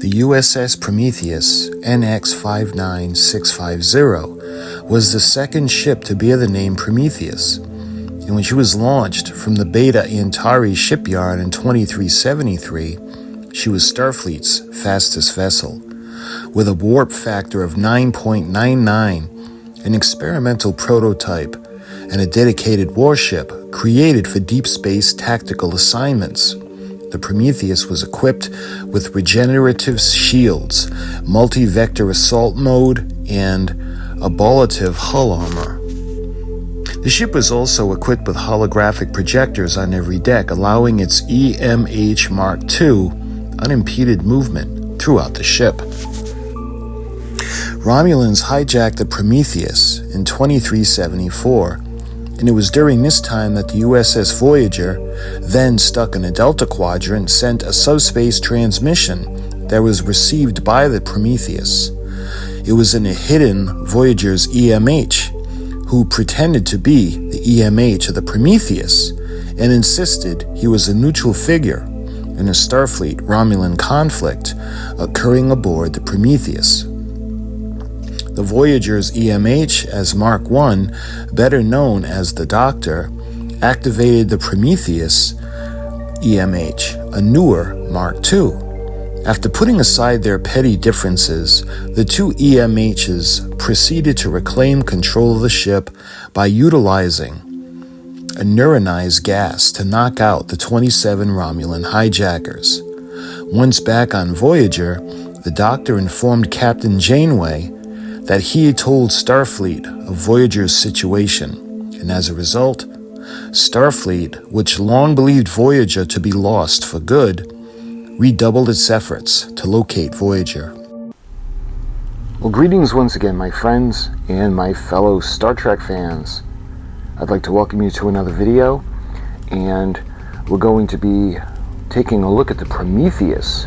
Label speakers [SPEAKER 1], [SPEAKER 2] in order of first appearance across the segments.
[SPEAKER 1] The U.S.S. Prometheus NX-59650 was the second ship to bear the name Prometheus, and when she was launched from the Beta Antares shipyard in 2373, she was Starfleet's fastest vessel. With a warp factor of 9.99, an experimental prototype, and a dedicated warship created for deep space tactical assignments, the Prometheus was equipped with regenerative shields, multi-vector assault mode, and ablative hull armor. The ship was also equipped with holographic projectors on every deck, allowing its EMH Mark II unimpeded movement throughout the ship. Romulans hijacked the Prometheus in 2374, and it was during this time that the U.S.S. Voyager, then stuck in a Delta Quadrant, sent a subspace transmission that was received by the Prometheus. It was in a hidden Voyager's EMH, who pretended to be the EMH of the Prometheus and insisted he was a neutral figure in a Starfleet Romulan conflict occurring aboard the Prometheus. The Voyager's EMH, as Mark I, better known as the Doctor, activated the Prometheus EMH, a newer Mark II. After putting aside their petty differences, the two EMHs proceeded to reclaim control of the ship by utilizing a neuronized gas to knock out the 27 Romulan hijackers. Once back on Voyager, the Doctor informed Captain Janeway that he had told Starfleet of Voyager's situation, and as a result, Starfleet, which long believed Voyager to be lost for good, redoubled its efforts to locate Voyager. Well, greetings once again, my friends and my fellow Star Trek fans. I'd like to welcome you to another video, and we're going to be taking a look at the Prometheus.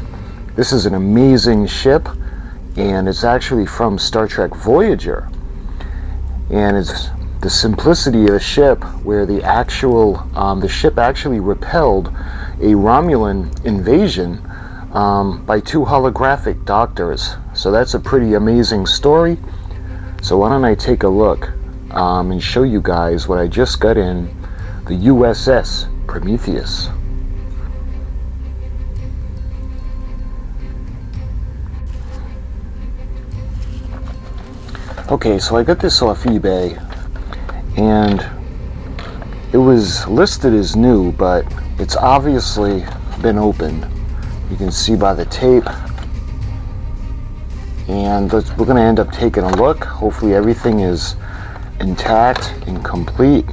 [SPEAKER 1] This is an amazing ship, and it's actually from Star Trek Voyager, and it's the simplicity of the ship where the ship actually repelled a Romulan invasion by two holographic doctors. So that's a pretty amazing story. So why don't I take a look and show you guys what I just got in the U.S.S. Prometheus. Okay, so I got this off eBay, and it was listed as new, but it's obviously been opened. You can see by the tape, and we're going to end up taking a look. Hopefully everything is intact and complete.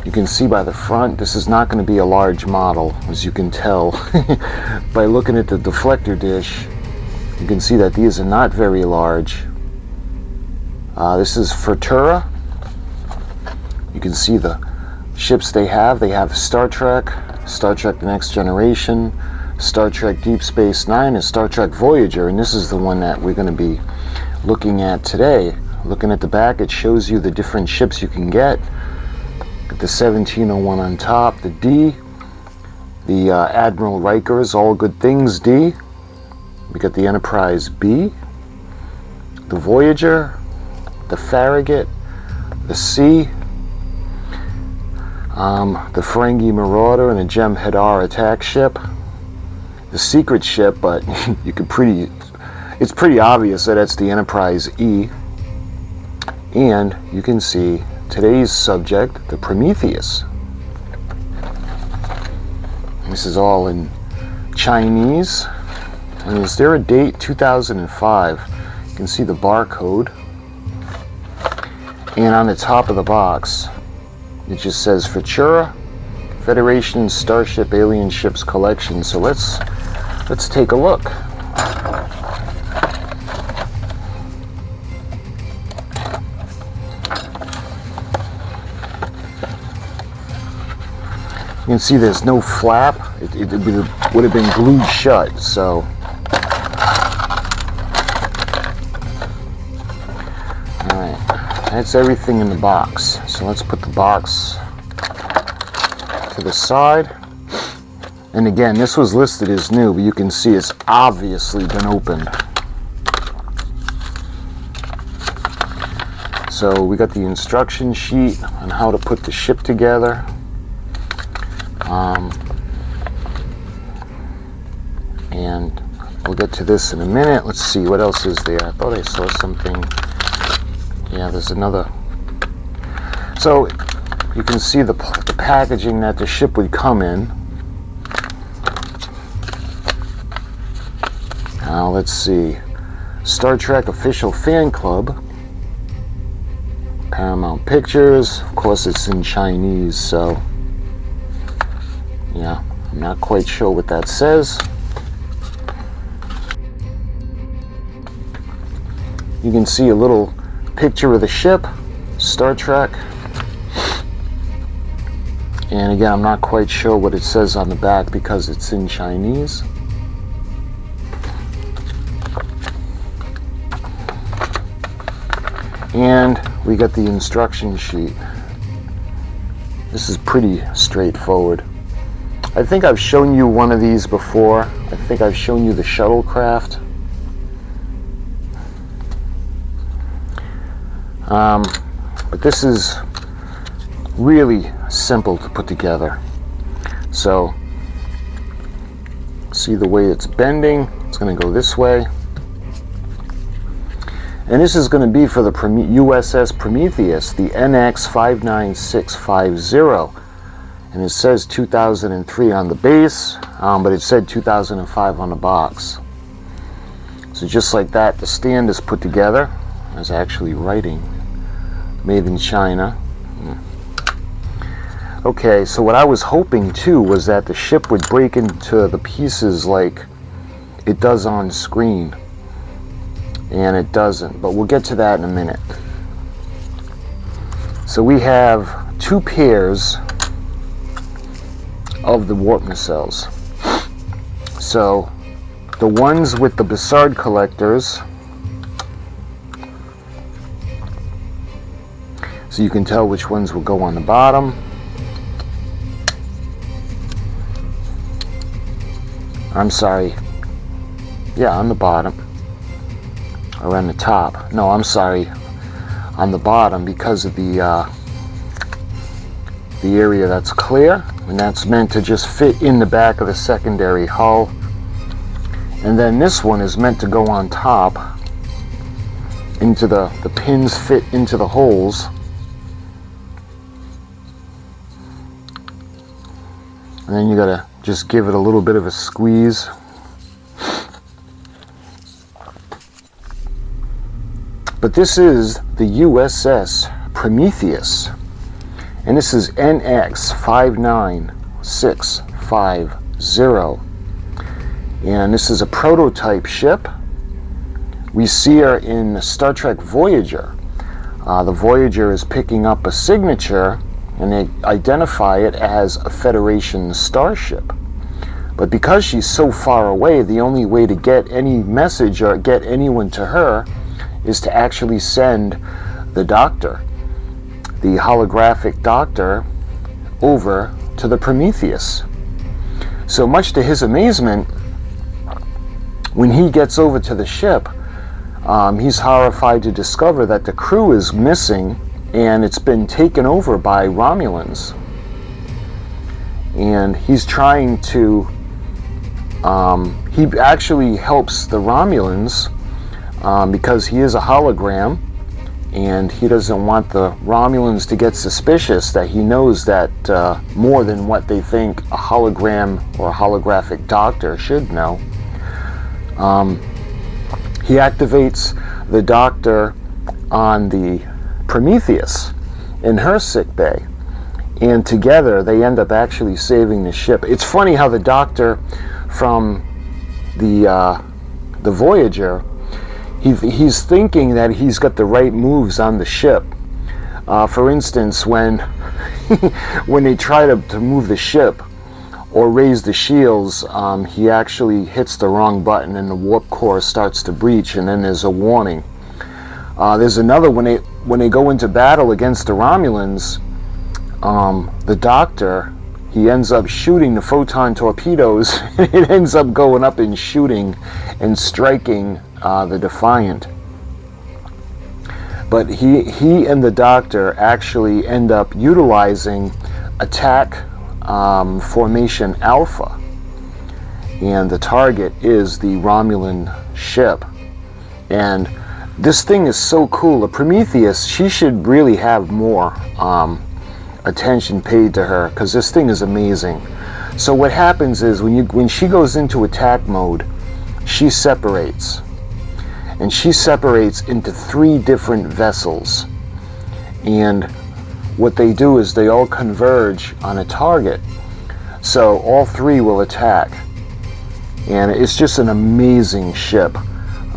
[SPEAKER 1] You can see by the front, this is not going to be a large model, as you can tell by looking at the deflector dish. You can see that these are not very large. This is Furuta. You can see the ships they have. They have Star Trek The Next Generation, Star Trek Deep Space Nine, and Star Trek Voyager, and this is the one that we're going to be looking at today. Looking at the back, it shows you the different ships you can get. Got the 1701 on top, the D, the Admiral Riker's All Good Things D. We got the Enterprise B, the Voyager, the Farragut, the C, the Ferengi Marauder, and the Gem Hadar attack ship. The secret ship, but it's pretty obvious that it's the Enterprise E. And you can see today's subject, the Prometheus. This is all in Chinese. And is there a date? 2005. You can see the barcode. And on the top of the box, it just says Futura, Federation Starship Alien Ships Collection. So let's take a look. You can see there's no flap. It would have been glued shut. So that's everything in the box. So let's put the box to the side. And again, this was listed as new, but you can see it's obviously been opened. So we got the instruction sheet on how to put the ship together. And we'll get to this in a minute. Let's see, what else is there? I thought I saw something. Yeah, there's another. So you can see the packaging that the ship would come in. Now let's see. Star Trek Official Fan Club. Paramount Pictures. Of course it's in Chinese, so yeah, I'm not quite sure what that says. You can see a little picture of the ship, Star Trek. And again, I'm not quite sure what it says on the back because it's in Chinese. And we got the instruction sheet. This is pretty straightforward. I think I've shown you one of these before. I think I've shown you the shuttlecraft. But this is really simple to put together. So, see the way it's bending? It's going to go this way. And this is going to be for the U.S.S. Prometheus, the NX-59650. And it says 2003 on the base, but it said 2005 on the box. So just like that, the stand is put together. There's actually writing, made in China. Okay, so what I was hoping too was that the ship would break into the pieces like it does on screen. And it doesn't, but we'll get to that in a minute. So we have two pairs of the warp nacelles. So the ones with the Bussard collectors, so you can tell which ones will go on the bottom. I'm sorry, yeah, on the bottom. Or on the top. No, I'm sorry, on the bottom, because of the area that's clear, and that's meant to just fit in the back of the secondary hull. And then this one is meant to go on top, into the pins fit into the holes. And then you gotta just give it a little bit of a squeeze. But this is the U.S.S. Prometheus, and this is NX-59650, and this is a prototype ship. We see her in Star Trek Voyager. The Voyager is picking up a signature, and they identify it as a Federation starship. But because she's so far away, the only way to get any message or get anyone to her is to actually send the doctor, the holographic doctor, over to the Prometheus. So much to his amazement, when he gets over to the ship, he's horrified to discover that the crew is missing and it's been taken over by Romulans. And he's trying to, he actually helps the Romulans because he is a hologram, and he doesn't want the Romulans to get suspicious that he knows that more than what they think a hologram or a holographic doctor should know. He activates the doctor on the Prometheus in her sick bay, and together they end up actually saving the ship. It's funny how the doctor from the Voyager, he's thinking that he's got the right moves on the ship. For instance, when when they try to move the ship or raise the shields, he actually hits the wrong button and the warp core starts to breach, and then there's a warning. There's another when they go into battle against the Romulans. The doctor, he ends up shooting the photon torpedoes. It ends up going up and shooting and striking the Defiant. But he and the Doctor actually end up utilizing attack formation Alpha, and the target is the Romulan ship. And this thing is so cool. The Prometheus, she should really have more attention paid to her, because this thing is amazing. So what happens is when she goes into attack mode, she separates. And she separates into 3 different vessels. And what they do is they all converge on a target. So all 3 will attack. And it's just an amazing ship.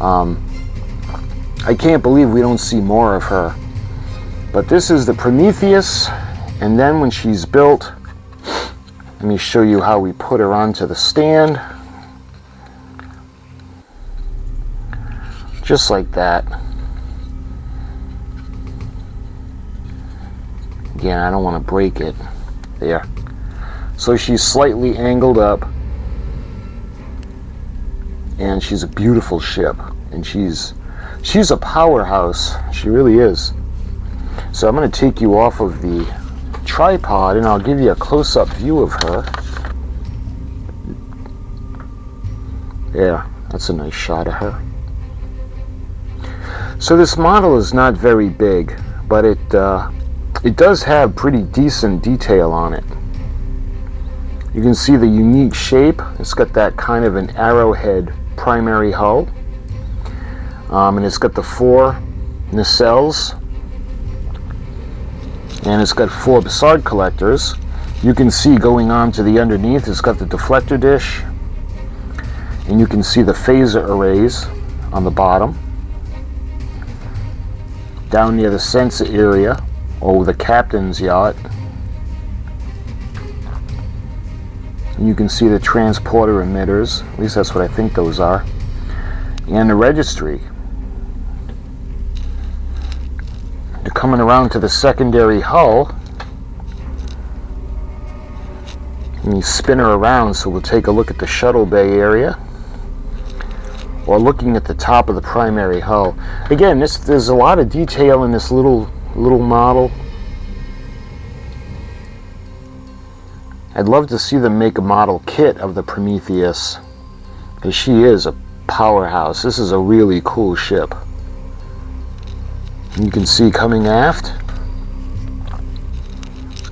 [SPEAKER 1] I can't believe we don't see more of her. But this is the Prometheus. And then when she's built, let me show you how we put her onto the stand. Just like that. Again, I don't want to break it. There. So she's slightly angled up. And she's a beautiful ship. And she's a powerhouse. She really is. So I'm going to take you off of the tripod and I'll give you a close-up view of her. Yeah, that's a nice shot of her. So this model is not very big, but it does have pretty decent detail on it. You can see the unique shape. It's got that kind of an arrowhead primary hull. And it's got the 4 nacelles. And it's got 4 Bassard collectors. You can see going on to the underneath, it's got the deflector dish. And you can see the phaser arrays on the bottom. Down near the sensor area, or the captain's yacht. And you can see the transporter emitters, at least that's what I think those are. And the registry. You're coming around to the secondary hull. And you spin her around, so we'll take a look at the shuttle bay area. Or looking at the top of the primary hull. Again, there's a lot of detail in this little model. I'd love to see them make a model kit of the Prometheus, because she is a powerhouse. This is a really cool ship. And you can see coming aft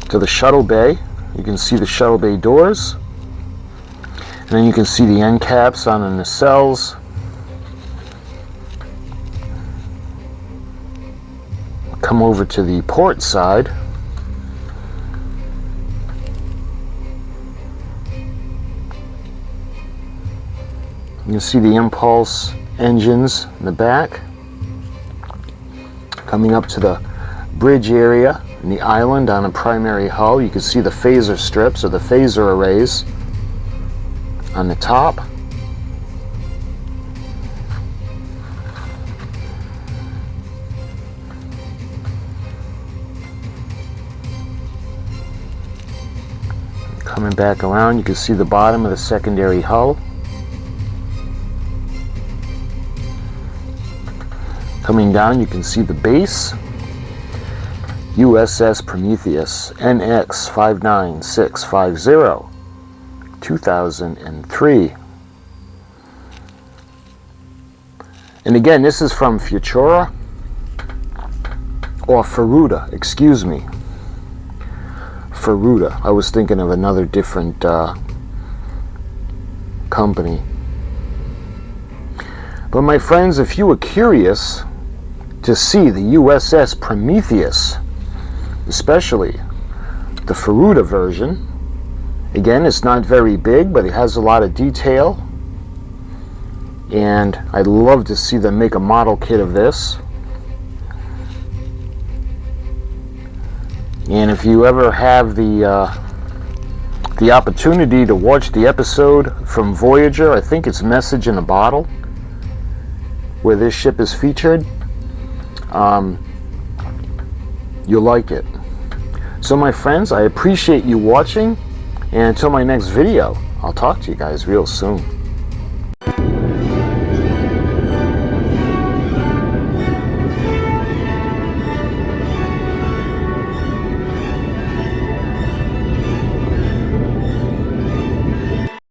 [SPEAKER 1] to the shuttle bay. You can see the shuttle bay doors. And then you can see the end caps on the nacelles. Come over to the port side. You can see the impulse engines in the back. Coming up to the bridge area and the island on a primary hull, you can see the phaser strips or the phaser arrays on the top. Coming back around, you can see the bottom of the secondary hull. Coming down, you can see the base. U.S.S. Prometheus NX-59650, 2003. And again, this is from Futura, or Furuta, excuse me. Furuta. I was thinking of another different company. But my friends, if you were curious to see the U.S.S. Prometheus, especially the Furuta version, again, it's not very big, but it has a lot of detail. And I'd love to see them make a model kit of this. And if you ever have the opportunity to watch the episode from Voyager, I think it's Message in a Bottle, where this ship is featured, you'll like it. So my friends, I appreciate you watching. And until my next video, I'll talk to you guys real soon.